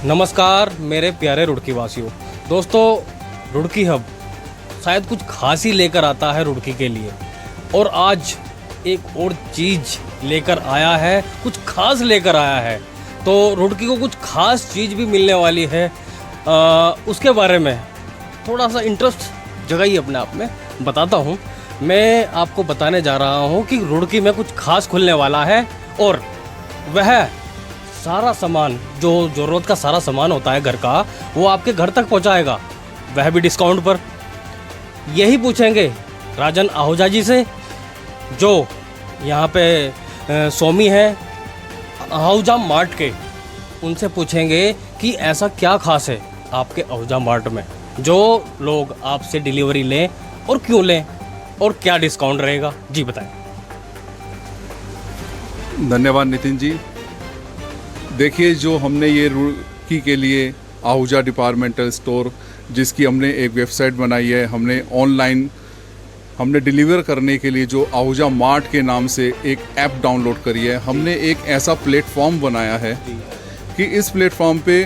नमस्कार मेरे प्यारे रुड़की वासियों। दोस्तों, रुड़की हब शायद कुछ खास ही लेकर आता है रुड़की के लिए, और आज एक और चीज़ लेकर आया है, कुछ खास लेकर आया है। तो रुड़की को कुछ खास चीज़ भी मिलने वाली है, उसके बारे में थोड़ा सा इंटरेस्ट जगाइए अपने आप में, बताता हूँ। मैं आपको बताने जा रहा हूँ कि रुड़की में कुछ खास खुलने वाला है, और वह सारा सामान जो ज़रूरत का सारा सामान होता है घर का, वो आपके घर तक पहुंचाएगा, वह भी डिस्काउंट पर। यही पूछेंगे राजन आहूजा जी से, जो यहाँ पे स्वामी हैं आहूजा मार्ट के। उनसे पूछेंगे कि ऐसा क्या खास है आपके आहूजा मार्ट में जो लोग आपसे डिलीवरी लें, और क्यों लें, और क्या डिस्काउंट रहेगा। जी बताएं। धन्यवाद नितिन जी। देखिए, जो हमने ये रुड़की के लिए आहूजा डिपार्टमेंटल स्टोर, जिसकी हमने एक वेबसाइट बनाई है, हमने डिलीवर करने के लिए जो आहूजा मार्ट के नाम से एक ऐप डाउनलोड करी है। हमने एक ऐसा प्लेटफॉर्म बनाया है कि इस प्लेटफॉर्म पे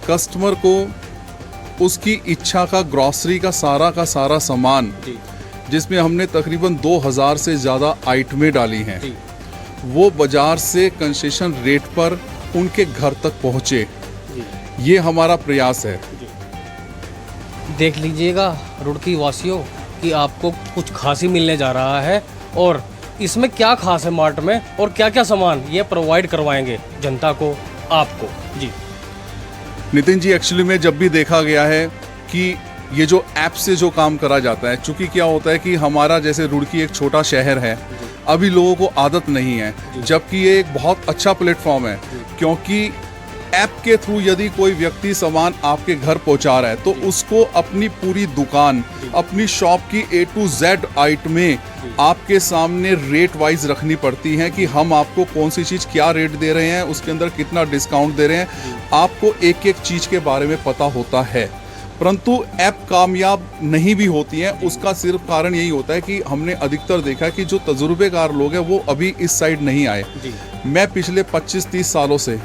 कस्टमर को उसकी इच्छा का ग्रॉसरी का सारा सामान, जिसमें हमने तकरीबन 2000 से ज़्यादा आइटमें डाली हैं, वो बाज़ार से कंसेशन रेट पर उनके घर तक पहुँचे। ये हमारा प्रयास है। देख लीजिएगा रुड़की वासियों कि आपको कुछ खास ही मिलने जा रहा है, और इसमें क्या खास है मार्ट में, और क्या क्या सामान ये प्रोवाइड करवाएंगे जनता को, आपको। जी नितिन जी, एक्चुअली में जब भी देखा गया है कि ये जो ऐप से जो काम करा जाता है, चूँकि क्या होता है कि हमारा जैसे रुड़की एक छोटा शहर है, अभी लोगों को आदत नहीं है, जबकि ये एक बहुत अच्छा प्लेटफॉर्म है, क्योंकि ऐप के थ्रू यदि कोई व्यक्ति सामान आपके घर पहुंचा रहा है तो उसको अपनी पूरी दुकान, अपनी शॉप की A to Z आइटमें आपके सामने रेट वाइज रखनी पड़ती हैं कि हम आपको कौन सी चीज़ क्या रेट दे रहे हैं, उसके अंदर कितना डिस्काउंट दे रहे हैं। आपको एक एक चीज़ के बारे में पता होता है, परंतु ऐप कामयाब नहीं भी होती हैं। उसका सिर्फ कारण यही होता है कि हमने अधिकतर देखा कि जो तजुर्बेकार लोग हैं वो अभी इस साइड नहीं आए। मैं पिछले 25-30 सालों से,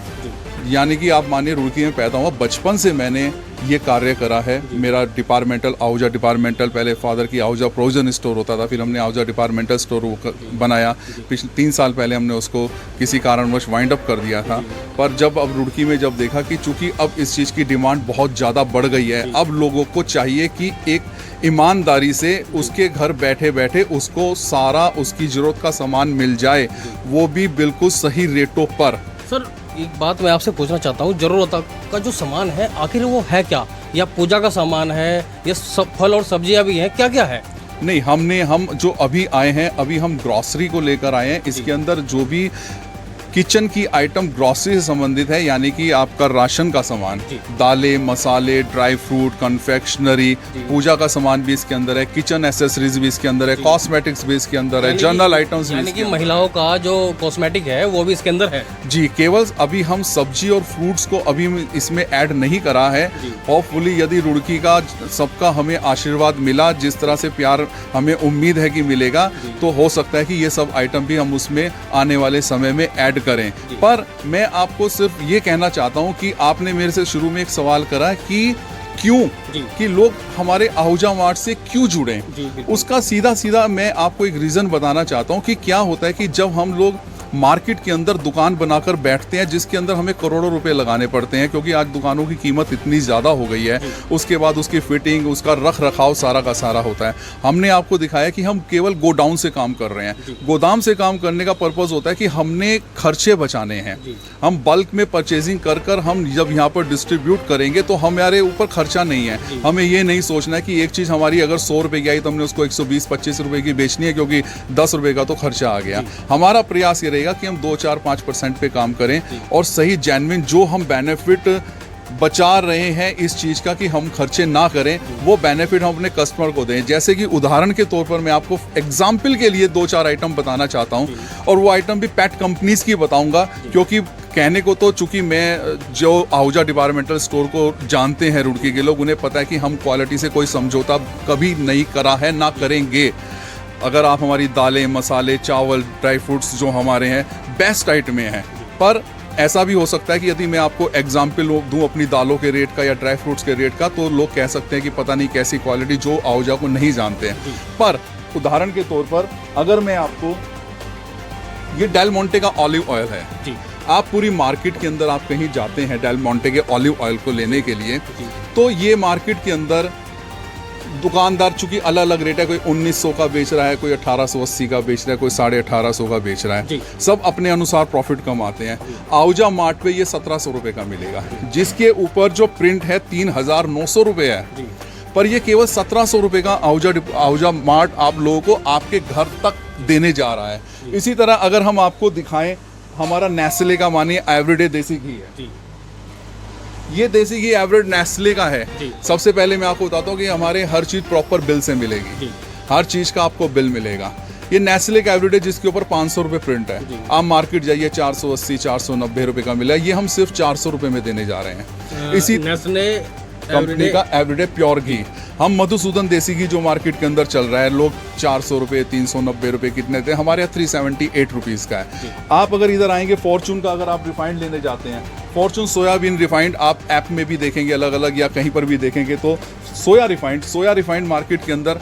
यानी कि आप मानिए रुड़की में पैदा हुआ, बचपन से मैंने ये कार्य करा है। मेरा डिपार्टमेंटल आहूजा डिपार्टमेंटल, पहले फादर की आहूजा प्रोविजन स्टोर होता था, फिर हमने आहूजा डिपार्टमेंटल स्टोर बनाया। पिछले 3 साल पहले हमने उसको किसी कारणवश वाइंड अप कर दिया था। पर जब अब रुड़की में जब देखा कि चूंकि अब इस चीज़ की डिमांड बहुत ज़्यादा बढ़ गई है, अब लोगों को चाहिए कि एक ईमानदारी से उसके घर बैठे बैठे उसको सारा उसकी ज़रूरत का सामान मिल जाए, वो भी बिल्कुल सही रेटों पर। सर, एक बात मैं आपसे पूछना चाहता हूँ, ज़रूरत का जो सामान है आखिर वो है क्या, या पूजा का सामान है, या सब फल और सब्जियाँ भी हैं, क्या क्या है? नहीं, हम जो अभी आए हैं, अभी हम ग्रॉसरी को लेकर आए हैं। इसके अंदर जो भी किचन की आइटम ग्रॉसरी से संबंधित है, यानी कि आपका राशन का सामान, दालें, मसाले, ड्राई फ्रूट, कन्फेक्शनरी, पूजा का सामान भी इसके अंदर है, किचन एसेसरीज भी इसके अंदर है, कॉस्मेटिक्स भी इसके अंदर है, जनरल आइटम्स भी, यानी कि महिलाओं का जो कॉस्मेटिक है वो भी इसके अंदर है। जी, केवल अभी हम सब्जी और फ्रूट्स को अभी इसमें ऐड नहीं करा है। होपफुली यदि रुड़की का सबका हमें आशीर्वाद मिला, जिस तरह से प्यार हमें उम्मीद है कि मिलेगा, तो हो सकता है कि ये सब आइटम भी हम उसमें आने वाले समय में ऐड करें। पर मैं आपको सिर्फ ये कहना चाहता हूं कि आपने मेरे से शुरू में एक सवाल करा कि क्यों, कि लोग हमारे आहूजा मार्ट से क्यों जुड़े। उसका सीधा मैं आपको एक रीज़न बताना चाहता हूं कि क्या होता है कि जब हम लोग मार्केट के अंदर दुकान बनाकर बैठते हैं, जिसके अंदर हमें करोड़ों रुपए लगाने पड़ते हैं, क्योंकि आज दुकानों की कीमत इतनी ज़्यादा हो गई है, उसके बाद उसकी फिटिंग, उसका रख रखाव सारा का सारा होता है। हमने आपको दिखाया कि हम केवल गोडाउन से काम कर रहे हैं। गोदाम से काम करने का पर्पज़ होता है कि हमने खर्चे बचाने हैं। हम बल्क में परचेजिंग कर हम जब यहाँ पर डिस्ट्रीब्यूट करेंगे तो हमारे ऊपर खर्चा नहीं है। हमें ये नहीं सोचना है कि एक चीज़ हमारी अगर 100 रुपये की आई तो हमने उसको 120-25 रुपये की बेचनी है, क्योंकि 10 रुपये का तो खर्चा आ गया। हमारा प्रयास ये रहेगा कि हम 2-4-5% पे काम करें, और सही जेन्युइन जो हम बेनिफिट बचा रहे हैं इस चीज़ का कि हम खर्चे ना करें, वो बेनिफिट हम अपने कस्टमर को दें। जैसे कि उदाहरण के तौर पर मैं आपको एग्जाम्पल के लिए 2-4 आइटम बताना चाहता हूँ, और वो आइटम भी पेट कंपनीज की बताऊँगा, क्योंकि कहने को तो चूंकि मैं जो आहूजा डिपार्टमेंटल स्टोर को जानते हैं रुड़की के लोग, उन्हें पता है कि हम क्वालिटी से कोई समझौता कभी नहीं करा है, ना करेंगे। अगर आप हमारी दालें, मसाले, चावल, ड्राई फ्रूट्स जो हमारे हैं बेस्ट आइटमें हैं। पर ऐसा भी हो सकता है कि यदि मैं आपको एग्जाम्पल दूं अपनी दालों के रेट का या ड्राई फ्रूट्स के रेट का, तो लोग कह सकते हैं कि पता नहीं कैसी क्वालिटी, जो आहूजा को नहीं जानते हैं। पर उदाहरण के तौर पर अगर मैं आपको, ये डेल मोंटे का ऑलिव ऑयल है जी। आप पूरी मार्केट के अंदर आप कहीं जाते हैं डेल मोंटे के ऑलिव ऑयल को लेने के लिए, तो ये मार्केट के अंदर दुकानदार चूंकि अलग अलग रेट है, कोई 1900 का बेच रहा है, कोई 1880 का बेच रहा है, कोई 1850 का बेच रहा है, सब अपने अनुसार प्रॉफिट कमाते हैं। आहूजा मार्ट पे ये 1700 रुपये का मिलेगा, जिसके ऊपर जो प्रिंट है 3900 रुपये है, पर ये केवल 1700 रुपये का आहूजा मार्ट आप लोगों को आपके घर तक देने जा रहा है। इसी तरह अगर हम आपको दिखाएं, हमारा नेस्ले का मानिए एवरीडे देसी घी है, ये देसी घी एवरेज नेस्ले का है। सबसे पहले मैं आपको बताता हूँ कि हमारे हर चीज़ प्रॉपर बिल से मिलेगी, हर चीज़ का आपको बिल मिलेगा। ये नेस्ले का एवरीडे जिसके ऊपर 500 रुपये प्रिंट है, आप मार्केट जाइए 480 490 रुपये का मिला, ये हम सिर्फ 400 रुपये में देने जा रहे हैं। इसी नेस्ले कंपनी का एवरीडे प्योर घी। हम मधुसूदन देसी घी जो मार्केट के अंदर चल रहा है, लोग 400 रुपये 390 रुपये कितने थे, हमारे यहाँ 378 रुपीज़ का है। आप अगर इधर आएंगे फॉर्चून का, अगर आप रिफाइंड लेने जाते हैं, फॉर्चून सोयाबीन रिफाइंड आप ऐप में भी देखेंगे अलग अलग, या कहीं पर भी देखेंगे, तो सोया रिफाइंड मार्केट के अंदर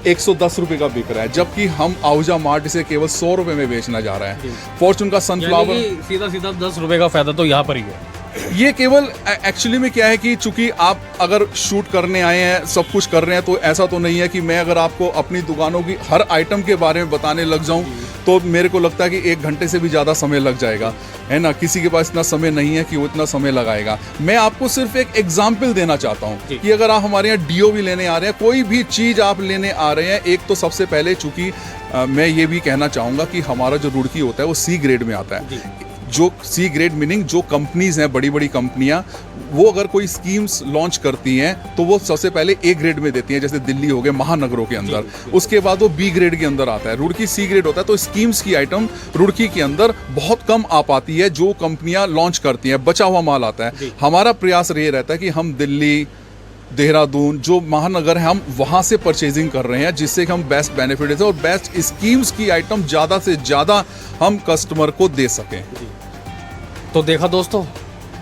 110 रुपये का बिक रहा है, जबकि हम आहूजा मार्ट इसे केवल 100 रुपये में बेचना जा रहा है। फॉर्चून का सनफ्लावर सीधा 10 रुपये का फायदा तो यहाँ पर ही है। ये केवल एक्चुअली में क्या है कि चूंकि आप अगर शूट करने आए हैं, सब कुछ कर रहे हैं, तो ऐसा तो नहीं है कि मैं अगर आपको अपनी दुकानों की हर आइटम के बारे में बताने लग जाऊं, तो मेरे को लगता है कि 1 घंटे से भी ज़्यादा समय लग जाएगा, है ना। किसी के पास इतना समय नहीं है कि वो इतना समय लगाएगा। मैं आपको सिर्फ एक एग्जाम्पल देना चाहता हूँ कि अगर आप हमारे यहाँ डीओ भी लेने आ रहे हैं, कोई भी चीज़ आप लेने आ रहे हैं, एक तो सबसे पहले चूँकि मैं ये भी कहना चाहूँगा कि हमारा जो रुड़की होता है वो सी ग्रेड में आता है। जो सी ग्रेड मीनिंग जो कंपनीज हैं, बड़ी बड़ी कंपनियां, वो अगर कोई स्कीम्स लॉन्च करती हैं तो वो सबसे पहले ए ग्रेड में देती हैं, जैसे दिल्ली हो गए महानगरों के अंदर, उसके बाद वो बी ग्रेड के अंदर आता है। रुड़की सी ग्रेड होता है, तो स्कीम्स की आइटम रुड़की के अंदर बहुत कम आ पाती है, जो कंपनियां लॉन्च करती हैं, बचा हुआ माल आता है। हमारा प्रयास ये रहता है कि हम दिल्ली, देहरादून जो महानगर है, हम वहाँ से परचेजिंग कर रहे हैं, जिससे कि हम बेस्ट बेनिफिट देते हैं और बेस्ट स्कीम्स की आइटम ज़्यादा से ज़्यादा हम कस्टमर को दे सकें। तो देखा दोस्तों,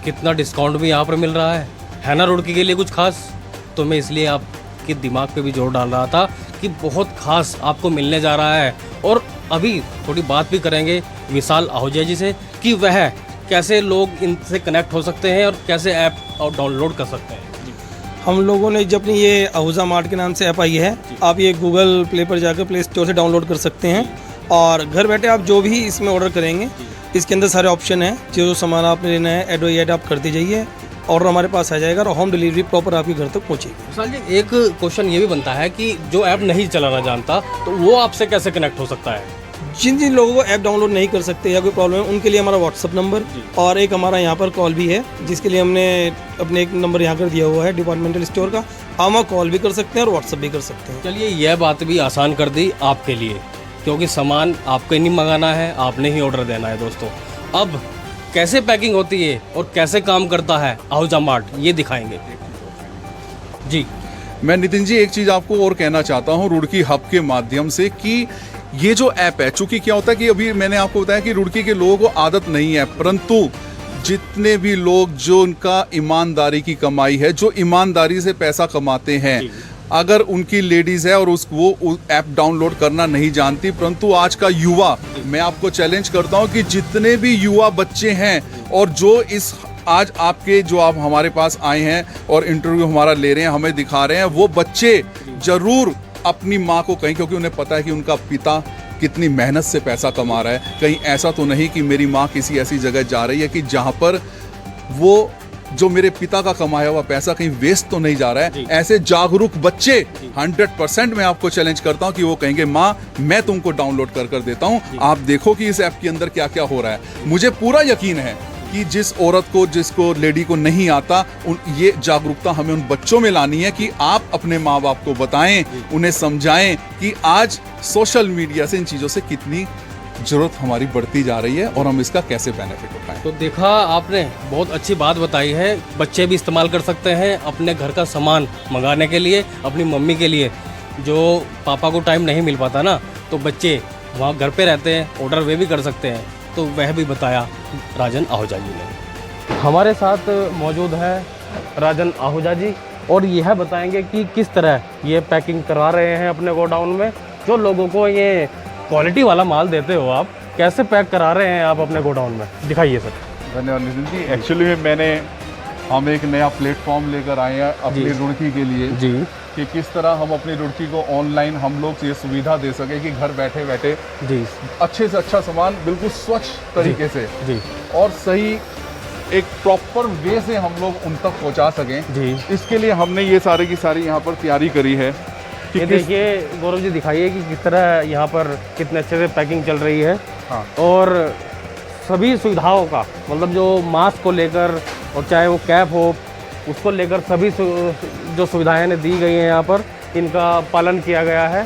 कितना डिस्काउंट भी यहाँ पर मिल रहा है ना रुड़की के लिए कुछ खास। तो मैं इसलिए आपके दिमाग पे भी जोर डाल रहा था कि बहुत खास आपको मिलने जा रहा है। और अभी थोड़ी बात भी करेंगे विशाल आहूजा जी से कि वह कैसे लोग इनसे कनेक्ट हो सकते हैं और कैसे ऐप डाउनलोड कर सकते हैं। हम लोगों ने जब अपनी ये आहूजा मार्ट के नाम से ऐप आई है, आप ये गूगल प्ले पर जाकर प्ले स्टोर से डाउनलोड कर सकते हैं, और घर बैठे आप जो भी इसमें ऑर्डर करेंगे, इसके अंदर सारे ऑप्शन हैं, जो सामान आपने लेना है ऐड आप करते जाइए, ऑर्डर हमारे पास आ जाएगा और होम डिलीवरी प्रॉपर आपके घर तक पहुँचेगी। विशाल जी, एक क्वेश्चन ये भी बनता है कि जो ऐप नहीं चलाना जानता, तो वो आपसे कैसे कनेक्ट हो सकता है? जिन लोगों को ऐप डाउनलोड नहीं कर सकते या कोई प्रॉब्लम है, उनके लिए हमारा व्हाट्सअप नंबर और एक हमारा यहाँ पर कॉल भी है, जिसके लिए हमने अपने एक नंबर यहाँ कर दिया हुआ है डिपार्टमेंटल स्टोर का। हम कॉल भी कर सकते हैं और व्हाट्सअप भी कर सकते हैं। चलिए, यह बात भी आसान कर दी आपके लिए, क्योंकि सामान आपको नहीं मंगाना है, आपने ही ऑर्डर देना है। दोस्तों, अब कैसे पैकिंग होती है और कैसे काम करता है आहूजा मार्ट, ये दिखाएंगे जी। मैं नितिन जी एक चीज़ आपको और कहना चाहता हूँ रुड़की हब के माध्यम से, कि ये जो ऐप है, चूंकि क्या होता है कि अभी मैंने आपको बताया कि रुड़की के लोगों को आदत नहीं है, परंतु जितने भी लोग जो उनका ईमानदारी की कमाई है, जो ईमानदारी से पैसा कमाते हैं, अगर उनकी लेडीज़ है और वो ऐप डाउनलोड करना नहीं जानती, परंतु आज का युवा, मैं आपको चैलेंज करता हूं कि जितने भी युवा बच्चे हैं और जो इस आज आपके जो आप हमारे पास आए हैं और इंटरव्यू हमारा ले रहे हैं, हमें दिखा रहे हैं, वो बच्चे जरूर अपनी माँ को कहें, क्योंकि उन्हें पता है कि उनका पिता कितनी मेहनत से पैसा कमा रहा है। कहीं ऐसा तो नहीं कि मेरी माँ किसी ऐसी जगह जा रही है कि जहाँ पर वो जो मेरे पिता का कमाया हुआ पैसा कहीं वेस्ट तो नहीं जा रहा है। ऐसे जागरूक बच्चे 100% मैं आपको चैलेंज करता हूं कि वो कहेंगे माँ मैं तुमको डाउनलोड कर देता हूं, आप देखो कि इस ऐप के अंदर क्या क्या हो रहा है। मुझे पूरा यकीन है कि जिस औरत को, जिसको लेडी को नहीं आता, ये जागरूकता हमें उन बच्चों में लानी है कि आप अपने माँ बाप को बताएं, उन्हें समझाएं कि आज सोशल मीडिया से इन चीज़ों से कितनी ज़रूरत हमारी बढ़ती जा रही है और हम इसका कैसे बेनिफिट उठाएं। तो देखा आपने, बहुत अच्छी बात बताई है। बच्चे भी इस्तेमाल कर सकते हैं अपने घर का सामान मंगाने के लिए, अपनी मम्मी के लिए। जो पापा को टाइम नहीं मिल पाता ना, तो बच्चे वहाँ घर पे रहते हैं, ऑर्डर वे भी कर सकते हैं। तो वह भी बताया राजन आहूजा जी ने। हमारे साथ मौजूद है राजन आहूजा जी और यह बताएंगे कि किस तरह ये पैकिंग करवा रहे हैं अपने गोडाउन में। जो लोगों को ये क्वालिटी वाला माल देते हो आप, कैसे पैक करा रहे हैं आप अपने गोडाउन में, दिखाइए सर। धन्यवाद नितिन जी। एक्चुअली में हम एक नया प्लेटफॉर्म लेकर आए हैं अपनी रुड़की के लिए जी, कि किस तरह हम अपनी रुड़की को ऑनलाइन हम लोग ये सुविधा दे सके कि घर बैठे बैठे जी अच्छे से अच्छा सामान बिल्कुल स्वच्छ तरीके से जी और सही एक प्रॉपर वे से हम लोग उन तक पहुंचा सकें जी। इसके लिए हमने ये सारे की सारी यहाँ पर तैयारी करी है कि ये देखिए गौरव जी, दिखाइए कि किस तरह यहाँ पर कितने अच्छे से पैकिंग चल रही है। हाँ। और सभी सुविधाओं का, मतलब जो मास्क को लेकर और चाहे वो कैप हो, उसको लेकर सभी जो सुविधाएं दी गई हैं यहाँ पर, इनका पालन किया गया है।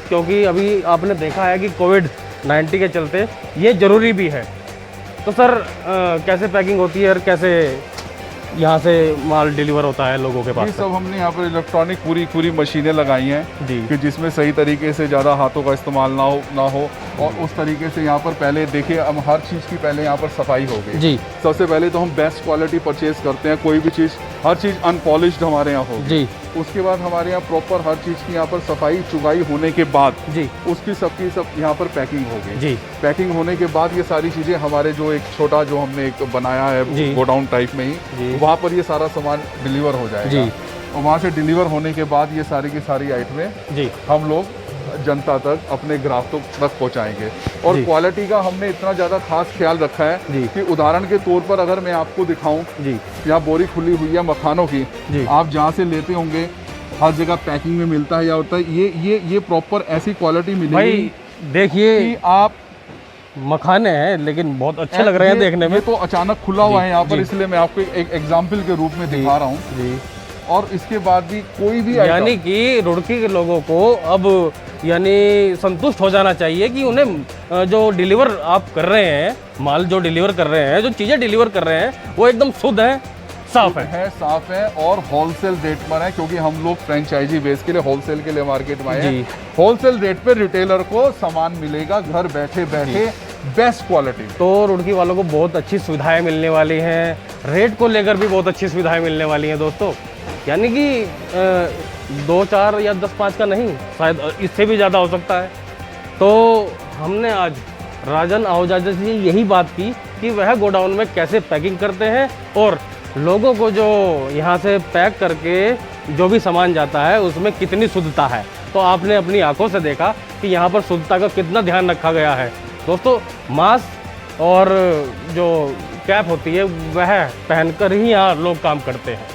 क्योंकि अभी आपने देखा है कि कोविड-19 के चलते ये ज़रूरी भी है। तो सर कैसे पैकिंग होती है और कैसे यहाँ से माल डिलीवर होता है लोगों के पास? ये सब हमने यहाँ पर इलेक्ट्रॉनिक पूरी मशीनें लगाई हैं जी, कि जिसमें सही तरीके से ज़्यादा हाथों का इस्तेमाल ना हो और उस तरीके से यहाँ पर पहले देखिए, हम हर चीज़ की पहले यहाँ पर सफाई हो गई जी। सबसे पहले तो हम बेस्ट क्वालिटी परचेज करते हैं। कोई भी चीज़, हर चीज़ अनपॉलिश्ड हमारे यहाँ होगी जी। उसके बाद हमारे यहाँ प्रॉपर हर चीज़ की यहाँ पर सफाई चुकाई होने के बाद जी उसकी सबकी सब यहाँ पर पैकिंग हो गई जी। पैकिंग होने के बाद ये सारी चीज़ें हमारे जो एक छोटा जो हमने एक बनाया जी। है गोडाउन टाइप में ही, जी। वहाँ पर ये सारा सामान डिलीवर हो जाएगा जी। और वहाँ से डिलीवर होने के बाद ये सारी की सारी आइटमें जी हम लोग जनता तक, अपने ग्राहकों तक पहुँचाएंगे। और जी। क्वालिटी का हमने इतना ज़्यादा खास ख्याल रखा है जी। कि उदाहरण के तौर पर अगर मैं आपको दिखाऊं, जी यहाँ बोरी खुली हुई है मखानों की, जी। आप जहाँ से लेते होंगे हर जगह पैकिंग में मिलता है या होता है, ये प्रॉपर ऐसी क्वालिटी मिलेगी भाई देखिए, कि आप मखाने हैं लेकिन बहुत अच्छे लग रहे हैं देखने में। ये तो अचानक खुला हुआ है यहाँ पर, जी। इसलिए मैं आपको एक एग्जाम्पल के रूप में दिखा रहा हूँ। जी। और इसके बाद भी कोई भी यानी कि रुड़की के लोगों को अब यानी संतुष्ट हो जाना चाहिए कि उन्हें जो डिलीवर आप कर रहे हैं, माल जो डिलीवर कर रहे हैं, जो चीज़ें डिलीवर कर रहे हैं, वो एकदम शुद्ध है, साफ है, साफ है और होलसेल रेट पर है। क्योंकि हम लोग फ्रेंचाइजी बेस के लिए, होलसेल के लिए मार्केट में आए हैं। होलसेल रेट पे रिटेलर को सामान मिलेगा घर बैठे बैठे, बेस्ट क्वालिटी। तो रुड़की वालों को बहुत अच्छी सुविधाएं मिलने वाली हैं, रेट को लेकर भी बहुत अच्छी सुविधाएं मिलने वाली हैं दोस्तों। यानी कि 2, 4 या 10, 5 का नहीं, शायद इससे भी ज़्यादा हो सकता है। तो हमने आज राजन आहूजा जी से यही बात की कि वह गोडाउन में कैसे पैकिंग करते हैं और लोगों को जो यहाँ से पैक करके जो भी सामान जाता है उसमें कितनी शुद्धता है। तो आपने अपनी आंखों से देखा कि यहाँ पर शुद्धता का कितना ध्यान रखा गया है। दोस्तों, मास्क और जो कैप होती है वह पहनकर ही यहाँ लोग काम करते हैं।